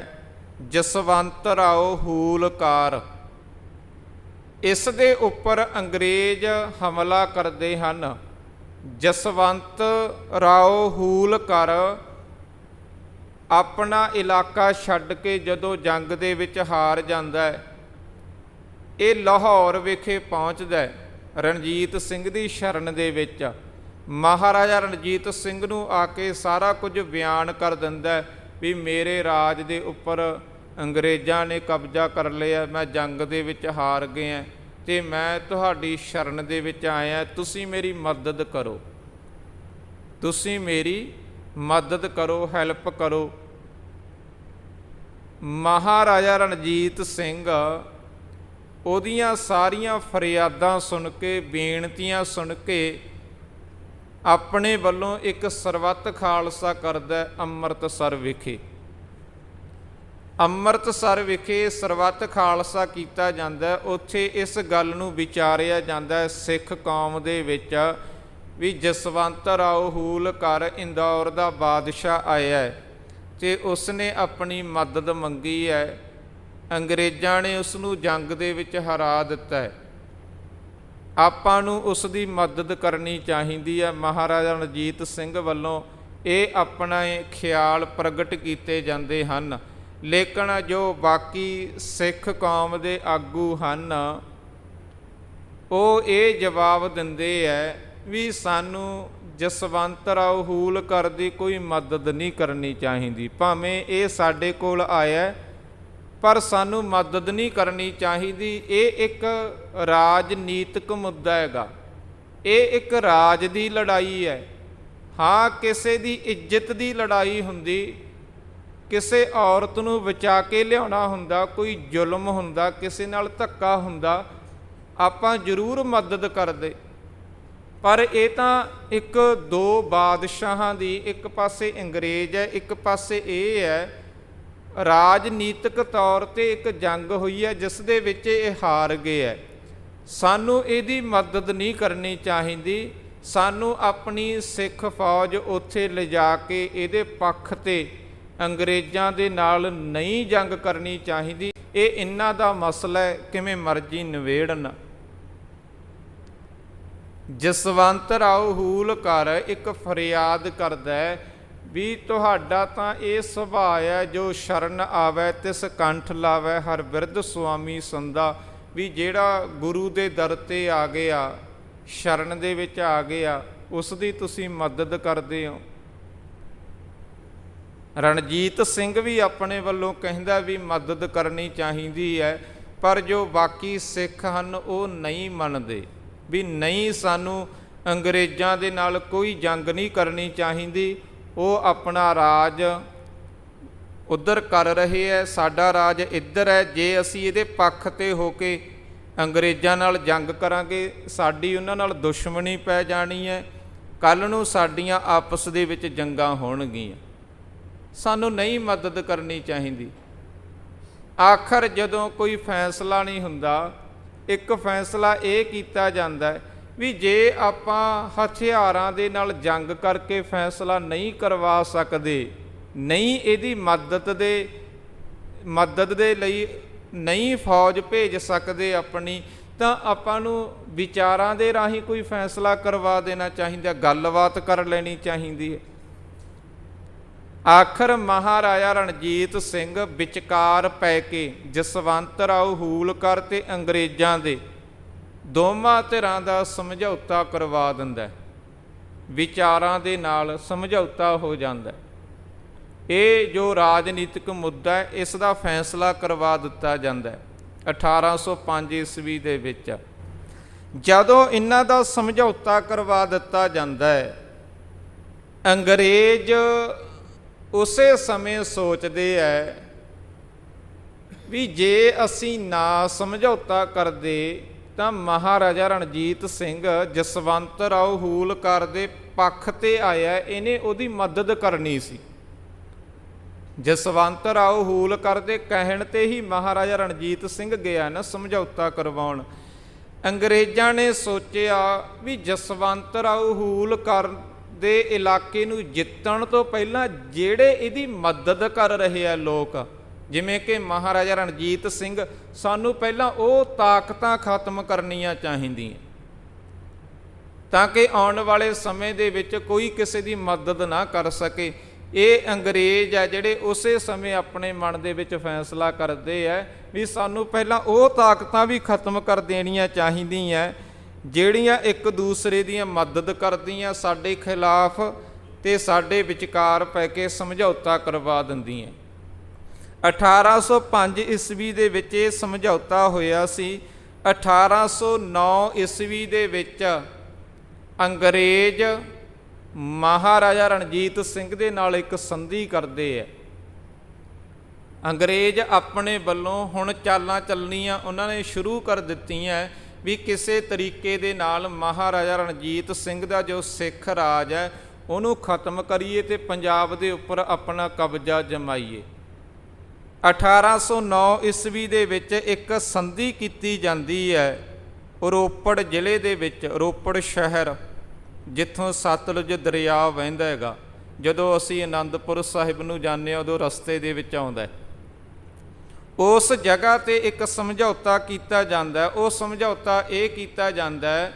ਜਸਵੰਤ ਰਾਓ ਹੂਲਕਾਰ, ਇਸ ਦੇ ਉੱਪਰ ਅੰਗਰੇਜ਼ ਹਮਲਾ ਕਰਦੇ ਹਨ। ਜਸਵੰਤ ਰਾਓ ਹੂਲਕਾਰ ਆਪਣਾ ਇਲਾਕਾ ਛੱਡ ਕੇ ਜਦੋਂ ਜੰਗ ਦੇ ਵਿੱਚ ਹਾਰ ਜਾਂਦਾ ਹੈ ਇਹ ਲਾਹੌਰ ਵਿਖੇ ਪਹੁੰਚਦਾ ਹੈ ਰਣਜੀਤ ਸਿੰਘ ਦੀ ਸ਼ਰਨ ਦੇ ਵਿੱਚ। ਮਹਾਰਾਜਾ ਰਣਜੀਤ ਸਿੰਘ ਨੂੰ ਆ ਕੇ ਸਾਰਾ ਕੁਝ ਬਿਆਨ ਕਰ ਦਿੰਦਾ ਵੀ ਮੇਰੇ ਰਾਜ ਦੇ ਉੱਪਰ ਅੰਗਰੇਜ਼ਾਂ ਨੇ ਕਬਜ਼ਾ ਕਰ ਲਿਆ, ਮੈਂ ਜੰਗ ਦੇ ਵਿੱਚ ਹਾਰ ਗਿਆ ਅਤੇ ਮੈਂ ਤੁਹਾਡੀ ਸ਼ਰਨ ਦੇ ਵਿੱਚ ਆਇਆ, ਤੁਸੀਂ ਮੇਰੀ ਮਦਦ ਕਰੋ, ਤੁਸੀਂ ਮੇਰੀ ਮਦਦ ਕਰੋ, ਹੈਲਪ ਕਰੋ। ਮਹਾਰਾਜਾ ਰਣਜੀਤ ਸਿੰਘ ਉਹਦੀਆਂ ਸਾਰੀਆਂ ਫਰਿਆਦਾਂ ਸੁਣ ਕੇ, ਬੇਨਤੀਆਂ ਸੁਣ ਕੇ ਆਪਣੇ ਵੱਲੋਂ ਇੱਕ ਸਰਬੱਤ ਖਾਲਸਾ ਕਰਦਾ ਅੰਮ੍ਰਿਤਸਰ ਵਿਖੇ। ਅੰਮ੍ਰਿਤਸਰ ਵਿਖੇ ਸਰਬੱਤ ਖਾਲਸਾ ਕੀਤਾ ਜਾਂਦਾ। ਉੱਥੇ ਇਸ ਗੱਲ ਨੂੰ ਵਿਚਾਰਿਆ ਜਾਂਦਾ ਸਿੱਖ ਕੌਮ ਦੇ ਵਿੱਚ ਵੀ ਜਸਵੰਤ ਰਾਓ ਹੂਲਕਾਰ ਇੰਦੌਰ ਦਾ ਬਾਦਸ਼ਾਹ ਆਇਆ ਹੈ ਅਤੇ ਉਸਨੇ ਆਪਣੀ ਮਦਦ ਮੰਗੀ ਹੈ, ਅੰਗਰੇਜ਼ਾਂ ਨੇ ਉਸ ਨੂੰ ਜੰਗ ਦੇ ਵਿੱਚ ਹਰਾ ਦਿੱਤਾ ਹੈ, ਆਪਾਂ ਨੂੰ ਉਸ ਦੀ ਮਦਦ ਕਰਨੀ ਚਾਹੀਦੀ ਹੈ। ਮਹਾਰਾਜਾ ਰਣਜੀਤ ਸਿੰਘ ਵੱਲੋਂ ਇਹ ਆਪਣਾ ਖਿਆਲ ਪ੍ਰਗਟ ਕੀਤੇ ਜਾਂਦੇ ਹਨ। ਲੇਕਿਨ ਜੋ ਬਾਕੀ ਸਿੱਖ ਕੌਮ ਦੇ ਆਗੂ ਹਨ ਉਹ ਇਹ ਜਵਾਬ ਦਿੰਦੇ ਹੈ ਵੀ ਸਾਨੂੰ ਜਸਵੰਤ ਰਾਓ ਹੂਲਕਾਰ ਦੀ ਕੋਈ ਮਦਦ ਨਹੀਂ ਕਰਨੀ ਚਾਹੀਦੀ, ਭਾਵੇਂ ਇਹ ਸਾਡੇ ਕੋਲ ਆਇਆ ਪਰ ਸਾਨੂੰ ਮਦਦ ਨਹੀਂ ਕਰਨੀ ਚਾਹੀਦੀ। ਇਹ ਇੱਕ ਰਾਜਨੀਤਿਕ ਮੁੱਦਾ ਹੈਗਾ, ਇਹ ਇੱਕ ਰਾਜ ਦੀ ਲੜਾਈ ਹੈ। ਹਾਂ, ਕਿਸੇ ਦੀ ਇੱਜ਼ਤ ਦੀ ਲੜਾਈ ਹੁੰਦੀ, ਕਿਸੇ ਔਰਤ ਨੂੰ ਬਚਾ ਕੇ ਲਿਆਉਣਾ ਹੁੰਦਾ, ਕੋਈ ਜ਼ੁਲਮ ਹੁੰਦਾ, ਕਿਸੇ ਨਾਲ ਧੱਕਾ ਹੁੰਦਾ, ਆਪਾਂ ਜ਼ਰੂਰ ਮਦਦ ਕਰਦੇ। ਪਰ ਇਹ ਤਾਂ ਇੱਕ ਦੋ ਬਾਦਸ਼ਾਹਾਂ ਦੀ, ਇੱਕ ਪਾਸੇ ਅੰਗਰੇਜ਼ ਹੈ, ਇੱਕ ਪਾਸੇ ਇਹ ਹੈ ਰਾਜਨੀਤਿਕ ਤੌਰ 'ਤੇ ਇੱਕ ਜੰਗ ਹੋਈ ਹੈ ਜਿਸ ਦੇ ਵਿੱਚ ਇਹ ਹਾਰ ਗਏ ਹੈ। ਸਾਨੂੰ ਇਹਦੀ ਮਦਦ ਨਹੀਂ ਕਰਨੀ ਚਾਹੀਦੀ, ਸਾਨੂੰ ਆਪਣੀ ਸਿੱਖ ਫੌਜ ਉੱਥੇ ਲਿਜਾ ਕੇ ਇਹਦੇ ਪੱਖ 'ਤੇ ਅੰਗਰੇਜ਼ਾਂ ਦੇ ਨਾਲ ਨਹੀਂ ਜੰਗ ਕਰਨੀ ਚਾਹੀਦੀ। ਇਹ ਇਹਨਾਂ ਦਾ ਮਸਲਾ ਹੈ, ਕਿਵੇਂ ਮਰਜ਼ੀ ਨਿਬੇੜਨ। ਜਸਵੰਤ ਰਾਓ ਹੂਲਕਾਰ ਇੱਕ ਫਰਿਆਦ ਕਰਦਾ ਵੀ ਤੁਹਾਡਾ ਤਾਂ ਇਹ ਸੁਭਾਅ ਹੈ ਜੋ ਸ਼ਰਨ ਆਵੈ ਤਿਸ ਕੰਠ ਲਾਵੈ ਹਰ ਬਿਰਧ ਸੁਆਮੀ ਸੰਦਾ, ਵੀ ਜਿਹੜਾ ਗੁਰੂ ਦੇ ਦਰ 'ਤੇ ਆ ਗਿਆ, ਸ਼ਰਨ ਦੇ ਵਿੱਚ ਆ ਗਿਆ, ਉਸ ਦੀ ਤੁਸੀਂ ਮਦਦ ਕਰਦੇ ਹੋ। ਰਣਜੀਤ ਸਿੰਘ ਵੀ ਆਪਣੇ ਵੱਲੋਂ ਕਹਿੰਦਾ ਵੀ ਮਦਦ ਕਰਨੀ ਚਾਹੀਦੀ ਹੈ, ਪਰ ਜੋ ਬਾਕੀ ਸਿੱਖ ਹਨ ਉਹ ਨਹੀਂ ਮੰਨਦੇ ਵੀ ਨਹੀਂ, ਸਾਨੂੰ ਅੰਗਰੇਜ਼ਾਂ ਦੇ ਨਾਲ ਕੋਈ ਜੰਗ ਨਹੀਂ ਕਰਨੀ ਚਾਹੀਦੀ, ਉਹ ਆਪਣਾ ਰਾਜ ਉੱਧਰ ਕਰ ਰਹੇ ਹੈ, ਸਾਡਾ ਰਾਜ ਇੱਧਰ ਹੈ। ਜੇ ਅਸੀਂ ਇਹਦੇ ਪੱਖ 'ਤੇ ਹੋ ਕੇ ਅੰਗਰੇਜ਼ਾਂ ਨਾਲ ਜੰਗ ਕਰਾਂਗੇ ਸਾਡੀ ਉਹਨਾਂ ਨਾਲ ਦੁਸ਼ਮਣੀ ਪੈ ਜਾਣੀ ਹੈ, ਕੱਲ੍ਹ ਨੂੰ ਸਾਡੀਆਂ ਆਪਸ ਦੇ ਵਿੱਚ ਜੰਗਾਂ ਹੋਣਗੀਆਂ, ਸਾਨੂੰ ਨਹੀਂ ਮਦਦ ਕਰਨੀ ਚਾਹੀਦੀ। ਆਖਰ ਜਦੋਂ ਕੋਈ ਫੈਸਲਾ ਨਹੀਂ ਹੁੰਦਾ, ਇੱਕ ਫੈਸਲਾ ਇਹ ਕੀਤਾ ਜਾਂਦਾ ਵੀ ਜੇ ਆਪਾਂ ਹਥਿਆਰਾਂ ਦੇ ਨਾਲ ਜੰਗ ਕਰਕੇ ਫੈਸਲਾ ਨਹੀਂ ਕਰਵਾ ਸਕਦੇ, ਨਹੀਂ ਇਹਦੀ ਮਦਦ ਦੇ ਲਈ ਨਹੀਂ ਫੌਜ ਭੇਜ ਸਕਦੇ ਆਪਣੀ, ਤਾਂ ਆਪਾਂ ਨੂੰ ਵਿਚਾਰਾਂ ਦੇ ਰਾਹੀਂ ਕੋਈ ਫੈਸਲਾ ਕਰਵਾ ਦੇਣਾ ਚਾਹੀਦਾ, ਗੱਲਬਾਤ ਕਰ ਲੈਣੀ ਚਾਹੀਦੀ ਹੈ। ਆਖਰ ਮਹਾਰਾਜਾ ਰਣਜੀਤ ਸਿੰਘ ਵਿਚਕਾਰ ਪੈ ਕੇ ਜਸਵੰਤ ਰਾਓ ਹੂਲਕਰ ਤੇ ਅੰਗਰੇਜ਼ਾਂ ਦੇ ਦੋਵਾਂ ਧਿਰਾਂ ਦਾ ਸਮਝੌਤਾ ਕਰਵਾ ਦਿੰਦਾ, ਵਿਚਾਰਾਂ ਦੇ ਨਾਲ ਸਮਝੌਤਾ ਹੋ ਜਾਂਦਾ। ਇਹ ਜੋ ਰਾਜਨੀਤਿਕ ਮੁੱਦਾ ਹੈ, ਇਸ ਦਾ ਫੈਸਲਾ ਕਰਵਾ ਦਿੱਤਾ ਜਾਂਦਾ 1805 ਈਸਵੀ ਦੇ ਵਿੱਚ। ਜਦੋਂ ਇਹਨਾਂ ਦਾ ਸਮਝੌਤਾ ਕਰਵਾ ਦਿੱਤਾ ਜਾਂਦਾ ਹੈ, ਅੰਗਰੇਜ਼ ਉਸੇ ਸਮੇਂ ਸੋਚਦੇ ਹੈ ਵੀ ਜੇ ਅਸੀਂ ਨਾ ਸਮਝੌਤਾ ਕਰਦੇ ਤਾਂ ਮਹਾਰਾਜਾ ਰਣਜੀਤ ਸਿੰਘ ਜਸਵੰਤ ਰਾਓ ਹੂਲਕਰ ਦੇ ਪੱਖ 'ਤੇ ਆਇਆ, ਇਹਨੇ ਉਹਦੀ ਮਦਦ ਕਰਨੀ ਸੀ। ਜਸਵੰਤ ਰਾਓ ਹੂਲਕਰ ਦੇ ਕਹਿਣ 'ਤੇ ਹੀ ਮਹਾਰਾਜਾ ਰਣਜੀਤ ਸਿੰਘ ਗਿਆ ਨਾ ਸਮਝੌਤਾ ਕਰਵਾਉਣ। ਅੰਗਰੇਜ਼ਾਂ ਨੇ ਸੋਚਿਆ ਵੀ ਜਸਵੰਤ ਰਾਓ ਹੂਲਕਰ ਦੇ ਇਲਾਕੇ ਨੂੰ ਜਿੱਤਣ ਤੋਂ ਪਹਿਲਾਂ ਜਿਹੜੇ ਇਹਦੀ ਮਦਦ ਕਰ ਰਹੇ ਆ ਲੋਕ, ਜਿਵੇਂ ਕਿ ਮਹਾਰਾਜਾ ਰਣਜੀਤ ਸਿੰਘ, ਸਾਨੂੰ ਪਹਿਲਾਂ ਉਹ ਤਾਕਤਾਂ ਖਤਮ ਕਰਨੀਆਂ ਚਾਹੀਦੀਆਂ ਤਾਂ ਕਿ ਆਉਣ ਵਾਲੇ ਸਮੇਂ ਦੇ ਵਿੱਚ ਕੋਈ ਕਿਸੇ ਦੀ ਮਦਦ ਨਾ ਕਰ ਸਕੇ। ਇਹ ਅੰਗਰੇਜ਼ ਆ ਜਿਹੜੇ ਉਸੇ ਸਮੇਂ ਆਪਣੇ ਮਨ ਦੇ ਵਿੱਚ ਫੈਸਲਾ ਕਰਦੇ ਆ ਵੀ ਸਾਨੂੰ ਪਹਿਲਾਂ ਉਹ ਤਾਕਤਾਂ ਵੀ ਖਤਮ ਕਰ ਦੇਣੀਆਂ ਚਾਹੀਦੀਆਂ ਜਿਹੜੀਆਂ ਇੱਕ ਦੂਸਰੇ ਦੀਆਂ ਮਦਦ ਕਰਦੀਆਂ ਸਾਡੇ ਖਿਲਾਫ ਤੇ ਸਾਡੇ ਵਿਚਕਾਰ ਪੈ ਕੇ ਸਮਝੌਤਾ ਕਰਵਾ ਦਿੰਦੀਆਂ। 1805 ਈਸਵੀ ਦੇ ਵਿੱਚ ਇਹ ਸਮਝੌਤਾ ਹੋਇਆ ਸੀ। 1809 ਈਸਵੀ ਦੇ ਵਿੱਚ ਅੰਗਰੇਜ਼ ਮਹਾਰਾਜਾ ਰਣਜੀਤ ਸਿੰਘ ਦੇ ਨਾਲ ਇੱਕ ਸੰਧੀ ਕਰਦੇ ਹੈ। ਅੰਗਰੇਜ਼ ਆਪਣੇ ਵੱਲੋਂ ਹੁਣ ਚਾਲਾਂ ਚੱਲਣੀਆਂ ਉਹਨਾਂ ਨੇ ਸ਼ੁਰੂ ਕਰ ਦਿੱਤੀਆਂ ਵੀ ਕਿਸੇ ਤਰੀਕੇ ਦੇ ਨਾਲ ਮਹਾਰਾਜਾ ਰਣਜੀਤ ਸਿੰਘ ਦਾ ਜੋ ਸਿੱਖ ਰਾਜ ਹੈ ਉਹਨੂੰ ਖਤਮ ਕਰੀਏ ਤੇ ਪੰਜਾਬ ਦੇ ਉੱਪਰ ਆਪਣਾ ਕਬਜ਼ਾ ਜਮਾਈਏ। 1809 ਈਸਵੀ ਦੇ ਵਿੱਚ ਇੱਕ ਸੰਧੀ ਕੀਤੀ ਜਾਂਦੀ ਹੈ ਰੋਪੜ ਜ਼ਿਲ੍ਹੇ ਦੇ ਵਿੱਚ, ਰੋਪੜ ਸ਼ਹਿਰ ਜਿੱਥੋਂ ਸਤਲੁਜ ਦਰਿਆ ਵਹਿੰਦਾ ਹੈਗਾ। ਜਦੋਂ ਅਸੀਂ ਅਨੰਦਪੁਰ ਸਾਹਿਬ ਨੂੰ ਜਾਂਦੇ ਹਾਂ ਉਦੋਂ ਰਸਤੇ ਦੇ ਵਿੱਚ ਆਉਂਦਾ, ਉਸ ਜਗ੍ਹਾ 'ਤੇ ਇੱਕ ਸਮਝੌਤਾ ਕੀਤਾ ਜਾਂਦਾ। ਉਹ ਸਮਝੌਤਾ ਇਹ ਕੀਤਾ ਜਾਂਦਾ,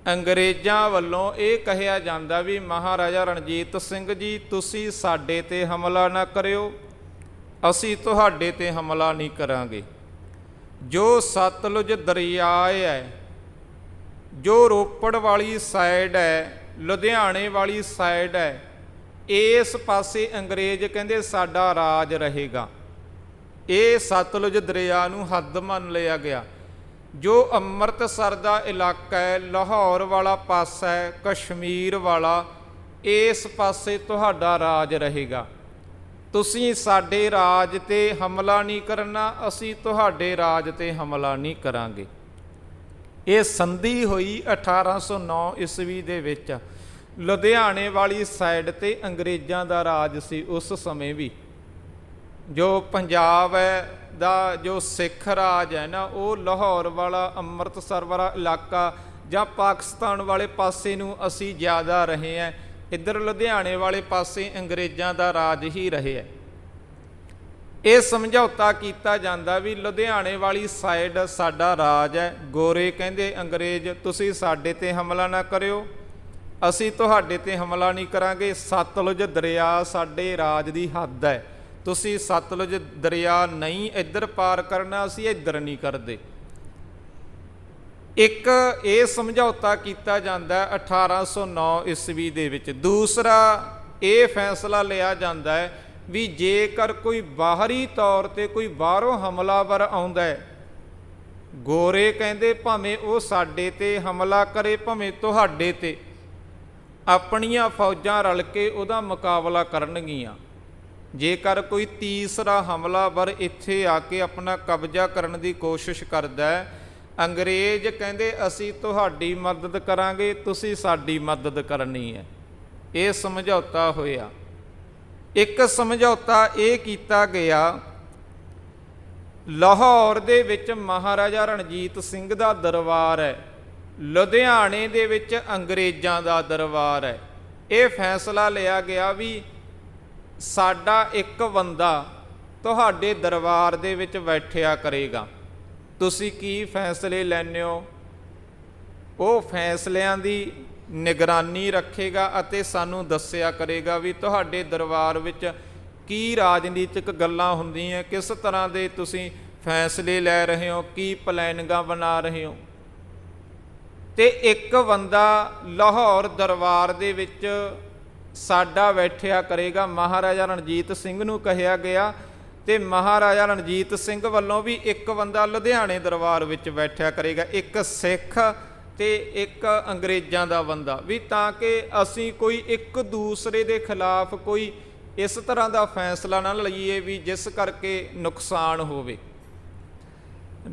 ਅੰਗਰੇਜ਼ਾਂ ਵੱਲੋਂ ਇਹ ਕਿਹਾ ਜਾਂਦਾ ਵੀ ਮਹਾਰਾਜਾ ਰਣਜੀਤ ਸਿੰਘ ਜੀ, ਤੁਸੀਂ ਸਾਡੇ 'ਤੇ ਹਮਲਾ ਨਾ ਕਰਿਓ, ਅਸੀਂ ਤੁਹਾਡੇ 'ਤੇ ਹਮਲਾ ਨਹੀਂ ਕਰਾਂਗੇ। ਜੋ ਸਤਲੁਜ ਦਰਿਆ ਹੈ, ਜੋ ਰੋਪੜ ਵਾਲੀ ਸਾਈਡ ਹੈ, ਲੁਧਿਆਣੇ ਵਾਲੀ ਸਾਈਡ ਹੈ, ਇਸ ਪਾਸੇ ਅੰਗਰੇਜ਼ ਕਹਿੰਦੇ ਸਾਡਾ ਰਾਜ ਰਹੇਗਾ। ਇਹ ਸਤਲੁਜ ਦਰਿਆ ਨੂੰ ਹੱਦ ਮੰਨ ਲਿਆ ਗਿਆ। ਜੋ ਅੰਮ੍ਰਿਤਸਰ ਦਾ ਇਲਾਕਾ ਹੈ, ਲਾਹੌਰ ਵਾਲਾ ਪਾਸਾ ਹੈ, ਕਸ਼ਮੀਰ ਵਾਲਾ, ਇਸ ਪਾਸੇ ਤੁਹਾਡਾ ਰਾਜ ਰਹੇਗਾ। ਤੁਸੀਂ ਸਾਡੇ ਰਾਜ 'ਤੇ ਹਮਲਾ ਨਹੀਂ ਕਰਨਾ, ਅਸੀਂ ਤੁਹਾਡੇ ਰਾਜ 'ਤੇ ਹਮਲਾ ਨਹੀਂ ਕਰਾਂਗੇ। ਇਹ ਸੰਧੀ ਹੋਈ 1809 ਈਸਵੀ ਦੇ ਵਿੱਚ। ਲੁਧਿਆਣੇ ਵਾਲੀ ਸਾਈਡ 'ਤੇ ਅੰਗਰੇਜ਼ਾਂ ਦਾ ਰਾਜ ਸੀ ਉਸ ਸਮੇਂ ਵੀ। ਜੋ ਪੰਜਾਬ ਹੈ ਦਾ ਜੋ ਸਿੱਖ ਰਾਜ ਹੈ ਨਾ, ਉਹ ਲਾਹੌਰ ਵਾਲਾ, ਅੰਮ੍ਰਿਤਸਰ ਵਾਲਾ ਇਲਾਕਾ ਜਾਂ ਪਾਕਿਸਤਾਨ ਵਾਲੇ ਪਾਸੇ ਨੂੰ ਅਸੀਂ ਜ਼ਿਆਦਾ ਰਹੇ ਹਾਂ। ਇੱਧਰ ਲੁਧਿਆਣੇ ਵਾਲੇ ਪਾਸੇ ਅੰਗਰੇਜ਼ਾਂ ਦਾ ਰਾਜ ਹੀ ਰਿਹਾ। ਇਹ ਸਮਝੌਤਾ ਕੀਤਾ ਜਾਂਦਾ ਵੀ ਲੁਧਿਆਣੇ ਵਾਲੀ ਸਾਈਡ ਸਾਡਾ ਰਾਜ ਹੈ। ਗੋਰੇ ਕਹਿੰਦੇ ਅੰਗਰੇਜ਼ ਤੁਸੀਂ ਸਾਡੇ 'ਤੇ ਹਮਲਾ ਨਾ ਕਰਿਓ, ਅਸੀਂ ਤੁਹਾਡੇ 'ਤੇ ਹਮਲਾ ਨਹੀਂ ਕਰਾਂਗੇ। ਸਤਲੁਜ ਦਰਿਆ ਸਾਡੇ ਰਾਜ ਦੀ ਹੱਦ ਹੈ, ਤੁਸੀਂ ਸਤਲੁਜ ਦਰਿਆ ਨਹੀਂ ਇੱਧਰ ਪਾਰ ਕਰਨਾ, ਅਸੀਂ ਇੱਧਰ ਨਹੀਂ ਕਰਦੇ। ਇੱਕ ਇਹ ਸਮਝੌਤਾ ਕੀਤਾ ਜਾਂਦਾ 1809 ਈਸਵੀ ਦੇ ਵਿੱਚ। ਦੂਸਰਾ ਇਹ ਫੈਸਲਾ ਲਿਆ ਜਾਂਦਾ ਹੈ ਵੀ ਜੇਕਰ ਕੋਈ ਬਾਹਰੀ ਤੌਰ 'ਤੇ ਕੋਈ ਬਾਹਰੋਂ ਹਮਲਾਵਰ ਆਉਂਦਾ ਹੈ, ਗੋਰੇ ਕਹਿੰਦੇ ਭਾਵੇਂ ਉਹ ਸਾਡੇ 'ਤੇ ਹਮਲਾ ਕਰੇ ਭਾਵੇਂ ਤੁਹਾਡੇ 'ਤੇ, ਆਪਣੀਆਂ ਫੌਜਾਂ ਰਲ ਕੇ ਉਹਦਾ ਮੁਕਾਬਲਾ ਕਰਨਗੀਆਂ। ਜੇਕਰ ਕੋਈ ਤੀਸਰਾ ਹਮਲਾਵਰ ਇੱਥੇ ਆ ਕੇ ਆਪਣਾ ਕਬਜ਼ਾ ਕਰਨ ਦੀ ਕੋਸ਼ਿਸ਼ ਕਰਦਾ ਹੈ, ਅੰਗਰੇਜ਼ ਕਹਿੰਦੇ ਅਸੀਂ ਤੁਹਾਡੀ ਮਦਦ ਕਰਾਂਗੇ, ਤੁਸੀਂ ਸਾਡੀ ਮਦਦ ਕਰਨੀ ਹੈ। ਇਹ ਸਮਝੌਤਾ ਹੋਇਆ। ਇੱਕ ਸਮਝੌਤਾ ਇਹ ਕੀਤਾ ਗਿਆ, ਲਾਹੌਰ ਦੇ ਵਿੱਚ ਮਹਾਰਾਜਾ ਰਣਜੀਤ ਸਿੰਘ ਦਾ ਦਰਬਾਰ ਹੈ, ਲੁਧਿਆਣੇ ਦੇ ਵਿੱਚ ਅੰਗਰੇਜ਼ਾਂ ਦਾ ਦਰਬਾਰ ਹੈ। ਇਹ ਫੈਸਲਾ ਲਿਆ ਗਿਆ ਵੀ ਸਾਡਾ ਇੱਕ ਬੰਦਾ ਤੁਹਾਡੇ ਦਰਬਾਰ ਦੇ ਵਿੱਚ ਬੈਠਿਆ ਕਰੇਗਾ। ਤੁਸੀਂ ਕੀ ਫੈਸਲੇ ਲੈਂਦੇ ਹੋ, ਉਹ ਫੈਸਲਿਆਂ ਦੀ ਨਿਗਰਾਨੀ ਰੱਖੇਗਾ ਅਤੇ ਸਾਨੂੰ ਦੱਸਿਆ ਕਰੇਗਾ ਵੀ ਤੁਹਾਡੇ ਦਰਬਾਰ ਵਿੱਚ ਕੀ ਰਾਜਨੀਤਿਕ ਗੱਲਾਂ ਹੁੰਦੀਆਂ, ਕਿਸ ਤਰ੍ਹਾਂ ਦੇ ਤੁਸੀਂ ਫੈਸਲੇ ਲੈ ਰਹੇ ਹੋ, ਕੀ ਪਲੈਨਿੰਗਾਂ ਬਣਾ ਰਹੇ ਹੋ। ਤੇ ਇੱਕ ਬੰਦਾ ਲਾਹੌਰ ਦਰਬਾਰ ਦੇ ਵਿੱਚ ਸਾਡਾ ਬੈਠਿਆ ਕਰੇਗਾ, ਮਹਾਰਾਜਾ ਰਣਜੀਤ ਸਿੰਘ ਨੂੰ ਕਿਹਾ ਗਿਆ, ਤੇ ਮਹਾਰਾਜਾ ਰਣਜੀਤ ਸਿੰਘ ਵੱਲੋਂ ਵੀ ਇੱਕ ਬੰਦਾ ਲੁਧਿਆਣੇ ਦਰਬਾਰ ਵਿੱਚ ਬੈਠਿਆ ਕਰੇਗਾ, ਇੱਕ ਸਿੱਖ ਤੇ ਇੱਕ ਅੰਗਰੇਜ਼ਾਂ ਦਾ ਬੰਦਾ, ਵੀ ਤਾਂ ਕਿ ਅਸੀਂ ਕੋਈ ਇੱਕ ਦੂਸਰੇ ਦੇ ਖਿਲਾਫ ਕੋਈ ਇਸ ਤਰ੍ਹਾਂ ਦਾ ਫੈਸਲਾ ਨਾ ਲਈਏ ਵੀ ਜਿਸ ਕਰਕੇ ਨੁਕਸਾਨ ਹੋਵੇ।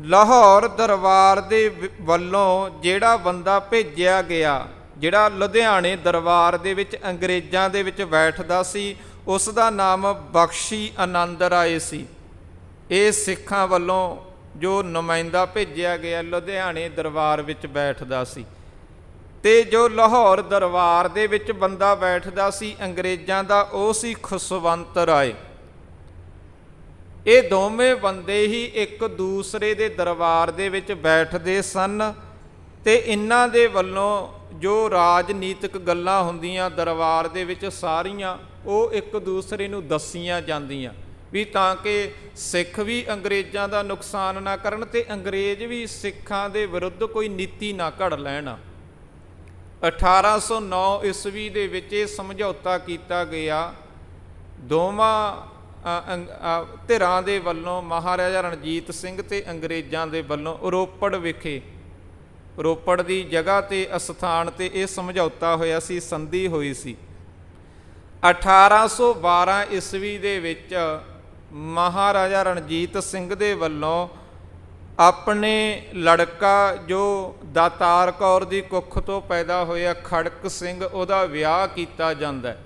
ਲਾਹੌਰ ਦਰਬਾਰ ਦੇ ਵੱਲੋਂ ਜਿਹੜਾ ਬੰਦਾ ਭੇਜਿਆ ਗਿਆ, ਜਿਹੜਾ ਲੁਧਿਆਣੇ ਦਰਬਾਰ ਦੇ ਵਿੱਚ ਅੰਗਰੇਜ਼ਾਂ ਦੇ ਵਿੱਚ ਬੈਠਦਾ ਸੀ, ਉਸ ਦਾ ਨਾਮ ਬਖਸ਼ੀ ਆਨੰਦ ਰਾਏ ਸੀ। ਇਹ ਸਿੱਖਾਂ ਵੱਲੋਂ ਜੋ ਨੁਮਾਇੰਦਾ ਭੇਜਿਆ ਗਿਆ ਲੁਧਿਆਣੇ ਦਰਬਾਰ ਵਿੱਚ ਬੈਠਦਾ ਸੀ। ਤੇ ਜੋ ਲਾਹੌਰ ਦਰਬਾਰ ਦੇ ਵਿੱਚ ਬੰਦਾ ਬੈਠਦਾ ਸੀ ਅੰਗਰੇਜ਼ਾਂ ਦਾ, ਉਹ ਸੀ ਖੁਸ਼ਵੰਤ ਰਾਏ। ਇਹ ਦੋਵੇਂ ਬੰਦੇ ਹੀ ਇੱਕ ਦੂਸਰੇ ਦੇ ਦਰਬਾਰ ਦੇ ਵਿੱਚ ਬੈਠਦੇ ਸਨ ਤੇ ਇਹਨਾਂ ਦੇ ਵੱਲੋਂ ਜੋ ਰਾਜਨੀਤਿਕ ਗੱਲਾਂ ਹੁੰਦੀਆਂ ਦਰਬਾਰ ਦੇ ਵਿੱਚ ਸਾਰੀਆਂ ਉਹ ਇੱਕ ਦੂਸਰੇ ਨੂੰ ਦੱਸੀਆਂ ਜਾਂਦੀਆਂ, ਵੀ ਤਾਂ ਕਿ ਸਿੱਖ ਵੀ ਅੰਗਰੇਜ਼ਾਂ ਦਾ ਨੁਕਸਾਨ ਨਾ ਕਰਨ ਤੇ ਅੰਗਰੇਜ਼ ਵੀ ਸਿੱਖਾਂ ਦੇ ਵਿਰੁੱਧ ਕੋਈ ਨੀਤੀ ਨਾ ਘੜ ਲੈਣ। 1809 ਈਸਵੀ ਦੇ ਵਿੱਚ ਇਹ ਸਮਝੌਤਾ ਕੀਤਾ ਗਿਆ ਦੋਵਾਂ ਧਿਰਾਂ ਦੇ ਵੱਲੋਂ, ਮਹਾਰਾਜਾ ਰਣਜੀਤ ਸਿੰਘ ਤੇ ਅੰਗਰੇਜ਼ਾਂ ਦੇ ਵੱਲੋਂ ਰੋਪੜ ਵਿਖੇ, ਰੋਪੜ ਦੀ ਜਗ੍ਹਾ ਤੇ ਅਸਥਾਨ ਤੇ ਇਹ ਸਮਝੌਤਾ ਹੋਇਆ ਸੀ, ਸੰਧੀ ਹੋਈ ਸੀ। 1812 ਈਸਵੀ ਦੇ ਵਿੱਚ ਮਹਾਰਾਜਾ ਰਣਜੀਤ ਸਿੰਘ ਦੇ ਵੱਲੋਂ ਆਪਣੇ ਲੜਕਾ ਜੋ ਦਾਤਾਰ ਕੌਰ ਦੀ ਕੁੱਖ ਤੋਂ ਪੈਦਾ ਹੋਇਆ ਖੜਕ ਸਿੰਘ, ਉਹਦਾ ਵਿਆਹ ਕੀਤਾ ਜਾਂਦਾ।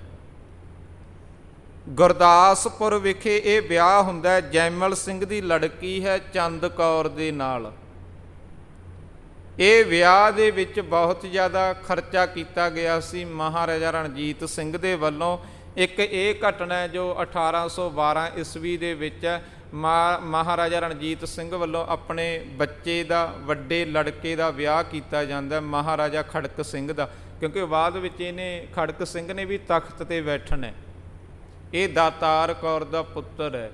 ਗੁਰਦਾਸਪੁਰ ਵਿਖੇ ਇਹ ਵਿਆਹ ਹੁੰਦਾ, ਜੈਮਲ ਸਿੰਘ ਦੀ ਲੜਕੀ ਹੈ ਚੰਦ ਕੌਰ ਦੇ ਨਾਲ। ਇਹ ਵਿਆਹ ਦੇ ਵਿੱਚ ਬਹੁਤ ਜ਼ਿਆਦਾ ਖਰਚਾ ਕੀਤਾ ਗਿਆ ਸੀ ਮਹਾਰਾਜਾ ਰਣਜੀਤ ਸਿੰਘ ਦੇ ਵੱਲੋਂ। ਇੱਕ ਇਹ ਘਟਨਾ ਹੈ ਜੋ 1812 ਈਸਵੀ ਦੇ ਵਿੱਚ ਮਹਾਰਾਜਾ ਰਣਜੀਤ ਸਿੰਘ ਵੱਲੋਂ ਆਪਣੇ ਬੱਚੇ ਦਾ, ਵੱਡੇ ਲੜਕੇ ਦਾ ਵਿਆਹ ਕੀਤਾ ਜਾਂਦਾ ਮਹਾਰਾਜਾ ਖੜਕ ਸਿੰਘ ਦਾ, ਕਿਉਂਕਿ ਬਾਅਦ ਵਿੱਚ ਇਹਨੇ ਖੜਕ ਸਿੰਘ ਨੇ ਵੀ ਤਖਤ 'ਤੇ ਬੈਠਣਾ। ਇਹ ਦਾਤਾਰ ਕੌਰ ਦਾ ਪੁੱਤਰ ਹੈ।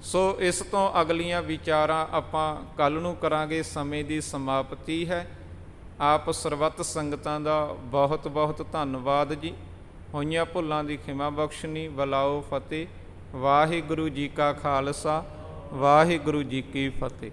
ਸੋ ਇਸ ਤੋਂ ਅਗਲੀਆਂ ਵਿਚਾਰਾਂ ਆਪਾਂ ਕੱਲ੍ਹ ਨੂੰ ਕਰਾਂਗੇ। ਸਮੇਂ ਦੀ ਸਮਾਪਤੀ ਹੈ। ਆਪ ਸਰਬੱਤ ਸੰਗਤਾਂ ਦਾ ਬਹੁਤ ਬਹੁਤ ਧੰਨਵਾਦ ਜੀ। ਹੋਈਆਂ ਭੁੱਲਾਂ ਦੀ ਖਿਮਾ ਬਖਸ਼ਣੀ। ਬੁਲਾਓ ਫਤਿਹ। ਵਾਹਿਗੁਰੂ ਜੀ ਕਾ ਖਾਲਸਾ, ਵਾਹਿਗੁਰੂ ਜੀ ਕੀ ਫਤਿਹ।